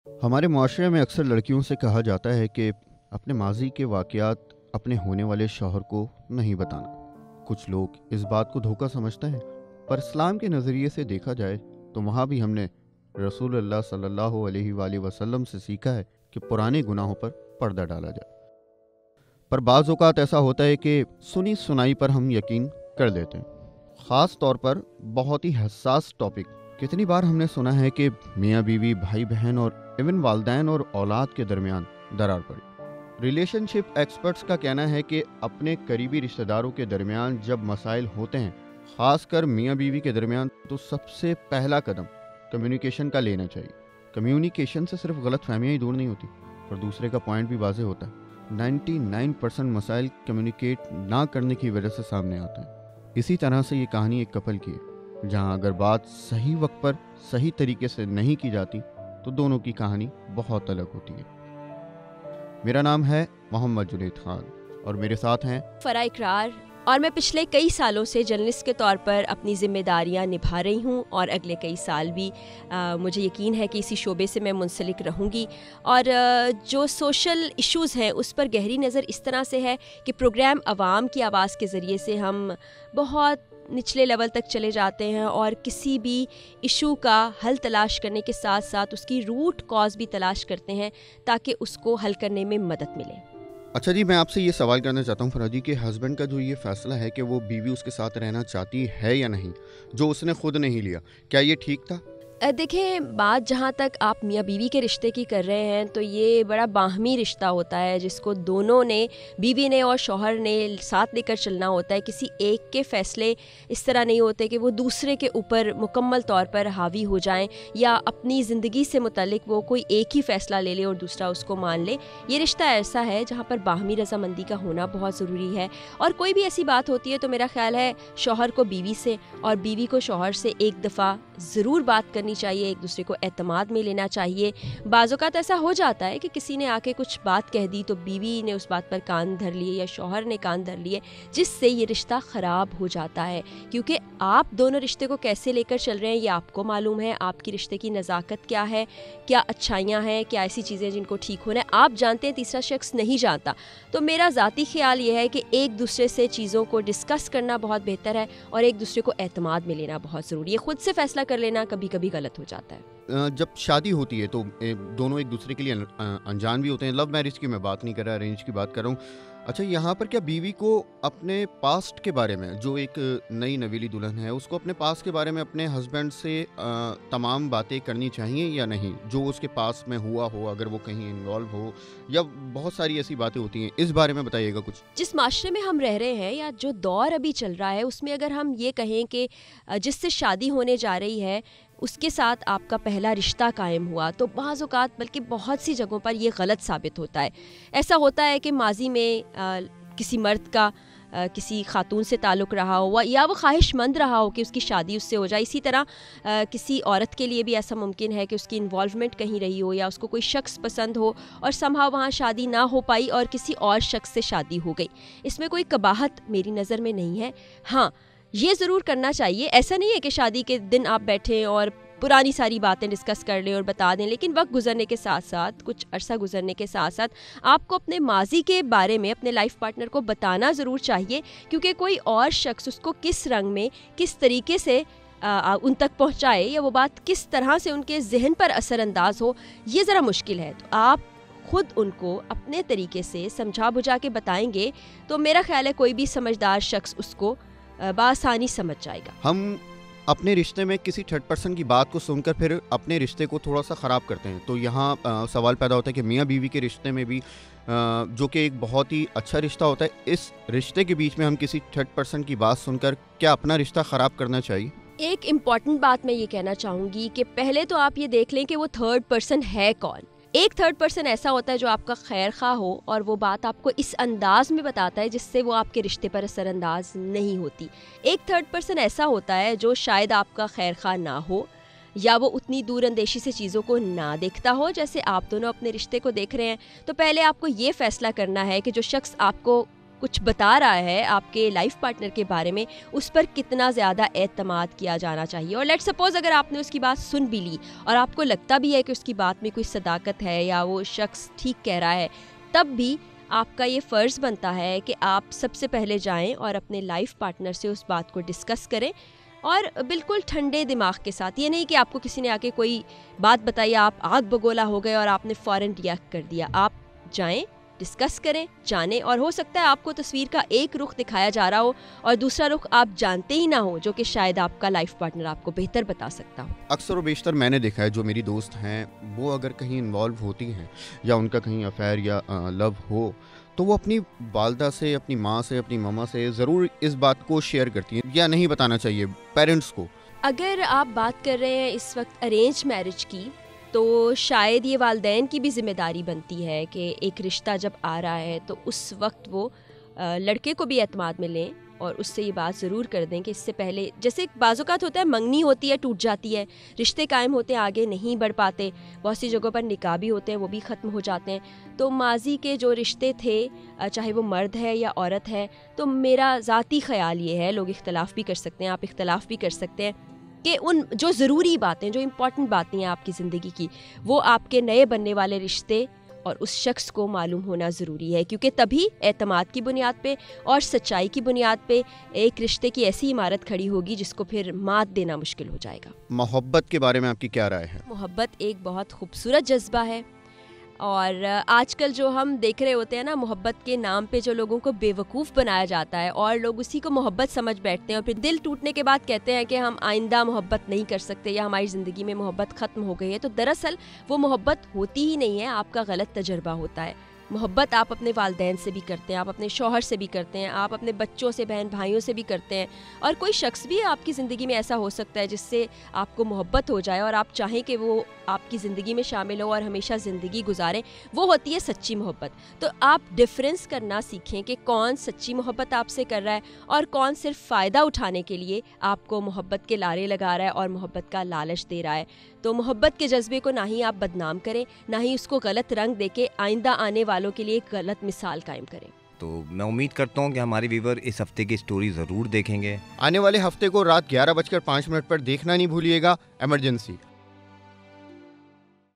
हमारे माशरे में अक्सर लड़कियों से कहा जाता है कि अपने माजी के वाक़यात अपने होने वाले शौहर को नहीं बताना। कुछ लोग इस बात को धोखा समझते हैं, पर इस्लाम के नज़रिए से देखा जाए तो वहाँ भी हमने रसूलुल्लाह सल्लल्लाहु अलैहि वसल्लम से सीखा है कि पुराने गुनाहों पर पर्दा डाला जाए। पर बाज़ औक़ात ऐसा होता है कि सुनी सुनाई पर हम यकीन कर लेते हैं, ख़ास तौर पर बहुत ही हसास टॉपिक। कितनी बार हमने सुना है कि मियाँ बीवी, भाई बहन और इवन वालदैन और औलाद के दरमियान दरार पड़ी। रिलेशनशिप एक्सपर्ट्स का कहना है कि अपने करीबी रिश्तेदारों के दरमियान जब मसाइल होते हैं, ख़ासकर मियाँ बीवी के दरमियान, तो सबसे पहला कदम कम्युनिकेशन का लेना चाहिए। कम्युनिकेशन से सिर्फ गलत फहमियाँ ही दूर नहीं होती, पर दूसरे का पॉइंट भी वाज़ेह होता है। 99% मसाइल कम्युनिकेट ना करने की वजह से सामने आते हैं। इसी तरह से ये कहानी एक कपल की है, जहाँ अगर बात सही वक्त पर सही तरीके से नहीं की जाती तो दोनों की कहानी बहुत अलग होती है। मेरा नाम है मोहम्मद जुनैद खान और मेरे साथ हैं फ़रा इकरार, और मैं पिछले कई सालों से जर्नलिस्ट के तौर पर अपनी ज़िम्मेदारियां निभा रही हूं और अगले कई साल भी मुझे यकीन है कि इसी शोबे से मैं मुंसलिक रहूंगी। और जो सोशल इश्यूज़ हैं उस पर गहरी नज़र इस तरह से है कि प्रोग्राम आवाम की आवाज़ के ज़रिए से हम बहुत निचले लेवल तक चले जाते हैं और किसी भी इशू का हल तलाश करने के साथ साथ उसकी रूट कॉज भी तलाश करते हैं ताकि उसको हल करने में मदद मिले। अच्छा जी, मैं आपसे ये सवाल करना चाहता हूँ फराजी कि हस्बैंड का जो ये फ़ैसला है कि वो बीवी उसके साथ रहना चाहती है या नहीं, जो उसने खुद नहीं लिया, क्या ये ठीक था? देखिए, बात जहाँ तक आप मियाँ बीवी के रिश्ते की कर रहे हैं तो ये बड़ा बाहमी रिश्ता होता है जिसको दोनों ने, बीवी ने और शौहर ने, साथ लेकर चलना होता है। किसी एक के फ़ैसले इस तरह नहीं होते कि वो दूसरे के ऊपर मुकम्मल तौर पर हावी हो जाएं या अपनी ज़िंदगी से मुतल्लिक वो कोई एक ही फ़ैसला ले ले और दूसरा उसको मान ले। ये रिश्ता ऐसा है जहाँ पर बाहमी रज़ामंदी का होना बहुत ज़रूरी है। और कोई भी ऐसी बात होती है तो मेरा ख़्याल है शौहर को बीवी से और बीवी को शौहर से एक दफ़ा ज़रूर बात करनी चाहिए, एक दूसरे को एतमाद में लेना चाहिए। बाज़ औक़ात ऐसा हो जाता है कि किसी ने आके कुछ बात कह दी तो बीवी ने उस बात पर कान धर लिए या शौहर ने कान धर लिए, जिससे ये रिश्ता ख़राब हो जाता है। क्योंकि आप दोनों रिश्ते को कैसे लेकर चल रहे हैं ये आपको मालूम है, आपकी रिश्ते की नज़ाकत क्या है, क्या अच्छाइयाँ हैं, क्या ऐसी चीज़ें जिनको ठीक होना है आप जानते हैं, तीसरा शख्स नहीं जानता। तो मेरा ज़ाती ख़्याल ये है कि एक दूसरे से चीज़ों को डिस्कस करना बहुत बेहतर है और एक दूसरे को एतमाद में लेना बहुत ज़रूरी है। ख़ुद से फ़ैसला कर लेना कभी कभी गलत हो जाता है। जब शादी होती है तो दोनों एक दूसरे के लिए अनजान भी होते हैं। लव मैरिज की मैं बात नहीं कर रहा, अरेंज की बात कर रहा हूँ। अच्छा, यहाँ पर क्या बीवी को अपने पास्ट के बारे में, जो एक नई नवीली दुल्हन है, उसको अपने पास्ट के बारे में अपने हस्बैंड से तमाम बातें करनी चाहिए या नहीं, जो उसके पास में हुआ हो, अगर वो कहीं इन्वॉल्व हो, या बहुत सारी ऐसी बातें होती हैं, इस बारे में बताइएगा कुछ। जिस माशरे में हम रह रहे हैं या जो दौर अभी चल रहा है उसमें अगर हम ये कहें कि जिससे शादी होने जा रही है उसके साथ आपका पहला रिश्ता कायम हुआ, तो बाज़ औक़ात बल्कि बहुत सी जगहों पर ये गलत साबित होता है। ऐसा होता है कि माजी में किसी मर्द का किसी खातून से ताल्लुक़ रहा हो या वो ख्वाहिशमंद रहा हो कि उसकी शादी उससे हो जाए। इसी तरह किसी औरत के लिए भी ऐसा मुमकिन है कि उसकी इन्वॉल्वमेंट कहीं रही हो या उसको कोई शख्स पसंद हो और समहाउ वहाँ शादी ना हो पाई और किसी और शख्स से शादी हो गई। इसमें कोई कबाहत मेरी नज़र में नहीं है। हाँ, ये ज़रूर करना चाहिए। ऐसा नहीं है कि शादी के दिन आप बैठें और पुरानी सारी बातें डिस्कस कर लें और बता दें, लेकिन वक्त गुजरने के साथ साथ, कुछ अरसा गुजरने के साथ साथ आपको अपने माजी के बारे में अपने लाइफ पार्टनर को बताना ज़रूर चाहिए, क्योंकि कोई और शख्स उसको किस रंग में, किस तरीके से उन तक पहुँचाए या वो बात किस तरह से उनके जहन पर असरअंदाज हो, ये ज़रा मुश्किल है। तो आप खुद उनको अपने तरीके से समझा बुझा के बताएंगे तो मेरा ख्याल है कोई भी समझदार शख्स उसको बासानी समझ जाएगा। हम अपने रिश्ते में किसी थर्ड पर्सन की बात को सुनकर फिर अपने रिश्ते को थोड़ा सा ख़राब करते हैं, तो यहाँ सवाल पैदा होता है कि मियाँ बीवी के रिश्ते में भी, जो कि एक बहुत ही अच्छा रिश्ता होता है, इस रिश्ते के बीच में हम किसी थर्ड पर्सन की बात सुनकर क्या अपना रिश्ता ख़राब करना चाहिए? एक इम्पॉर्टेंट बात मैं ये कहना चाहूँगी कि पहले तो आप ये देख लें कि वो थर्ड पर्सन है कौन। एक थर्ड पर्सन ऐसा होता है जो आपका खैर खा हो और वो बात आपको इस अंदाज में बताता है जिससे वो आपके रिश्ते पर असरअंदाज नहीं होती। एक थर्ड पर्सन ऐसा होता है जो शायद आपका खैर खा ना हो या वो उतनी दूर अंदेशी से चीज़ों को ना देखता हो जैसे आप दोनों अपने रिश्ते को देख रहे हैं। तो पहले आपको ये फ़ैसला करना है कि जो शख्स आपको कुछ बता रहा है आपके लाइफ पार्टनर के बारे में, उस पर कितना ज़्यादा एतमाद किया जाना चाहिए। और लेट्स सपोज अगर आपने उसकी बात सुन भी ली और आपको लगता भी है कि उसकी बात में कोई सदाकत है या वो शख्स ठीक कह रहा है, तब भी आपका ये फ़र्ज़ बनता है कि आप सबसे पहले जाएं और अपने लाइफ पार्टनर से उस बात को डिस्कस करें, और बिल्कुल ठंडे दिमाग के साथ। ये नहीं कि आपको किसी ने आके कोई बात बताई, आप आग बगोला हो गए और आपने फ़ौरन रिएक्ट कर दिया। आप जाएं, डिस्कस करें, जानें, और हो सकता है आपको तस्वीर का एक रुख दिखाया जा रहा हो और दूसरा रुख आप जानते ही ना हो, जो कि शायद आपका लाइफ पार्टनर आपको बेहतर बता सकता हो। अक्सर व बेशतर मैंने देखा है, जो मेरी दोस्त हैं वो अगर कहीं इन्वॉल्व होती हैं या उनका कहीं अफेयर या लव हो, तो वो अपनी वालदा से, अपनी माँ से, अपनी मम्मा से ज़रूर इस बात को शेयर करती हैं, या नहीं बताना चाहिए पेरेंट्स को। अगर आप बात कर रहे हैं इस वक्त अरेंज मैरिज की, तो शायद ये वालिदैन की भी ज़िम्मेदारी बनती है कि एक रिश्ता जब आ रहा है तो उस वक्त वो लड़के को भी एतमाद में लें और उससे ये बात ज़रूर कर दें कि इससे पहले, जैसे बाज़-औक़ात होता है मंगनी होती है, टूट जाती है, रिश्ते कायम होते हैं, आगे नहीं बढ़ पाते, बहुत सी जगहों पर निकाह भी होते हैं, वो भी ख़त्म हो जाते हैं। तो माजी के जो रिश्ते थे, चाहे वो मर्द है या औरत है, तो मेरा ज़ाती ख़्याल ये है, लोग इख्तलाफ भी कर सकते हैं, आप इख्तलाफ भी कर सकते हैं, कि उन जो ज़रूरी बातें, जो इम्पॉर्टेंट बातें हैं आपकी ज़िंदगी की, वो आपके नए बनने वाले रिश्ते और उस शख्स को मालूम होना ज़रूरी है, क्योंकि तभी एतमाद की बुनियाद पे और सच्चाई की बुनियाद पे एक रिश्ते की ऐसी इमारत खड़ी होगी जिसको फिर मात देना मुश्किल हो जाएगा। मोहब्बत के बारे में आपकी क्या राय है? मोहब्बत एक बहुत खूबसूरत जज्बा है, और आजकल जो हम देख रहे होते हैं ना, मोहब्बत के नाम पे जो लोगों को बेवकूफ़ बनाया जाता है और लोग उसी को मोहब्बत समझ बैठते हैं, और फिर दिल टूटने के बाद कहते हैं कि हम आइंदा मोहब्बत नहीं कर सकते या हमारी ज़िंदगी में मोहब्बत ख़त्म हो गई है। तो दरअसल वो मोहब्बत होती ही नहीं है, आपका गलत तजर्बा होता है। मोहब्बत आप अपने वालिदैन से भी करते हैं, आप अपने शौहर से भी करते हैं, आप अपने बच्चों से, बहन भाइयों से भी करते हैं, और कोई शख्स भी आपकी ज़िंदगी में ऐसा हो सकता है जिससे आपको मोहब्बत हो जाए और आप चाहें कि वो आपकी ज़िंदगी में शामिल हो और हमेशा ज़िंदगी गुजारें। वो होती है सच्ची मोहब्बत। तो आप डिफरेंस करना सीखें कि कौन सच्ची मोहब्बत आपसे कर रहा है और कौन सिर्फ फ़ायदा उठाने के लिए आपको मोहब्बत के लारे लगा रहा है और मोहब्बत का लालच दे रहा है। तो मोहब्बत के जज्बे को ना ही आप बदनाम करें, ना ही उसको गलत रंग देके आइंदा आने वालों के लिए एक गलत मिसाल कायम करें। तो मैं उम्मीद करता हूँ कि हमारे व्यूवर इस हफ्ते की स्टोरी ज़रूर देखेंगे। आने वाले हफ्ते को रात 11:05 पर देखना नहीं भूलिएगा इमरजेंसी।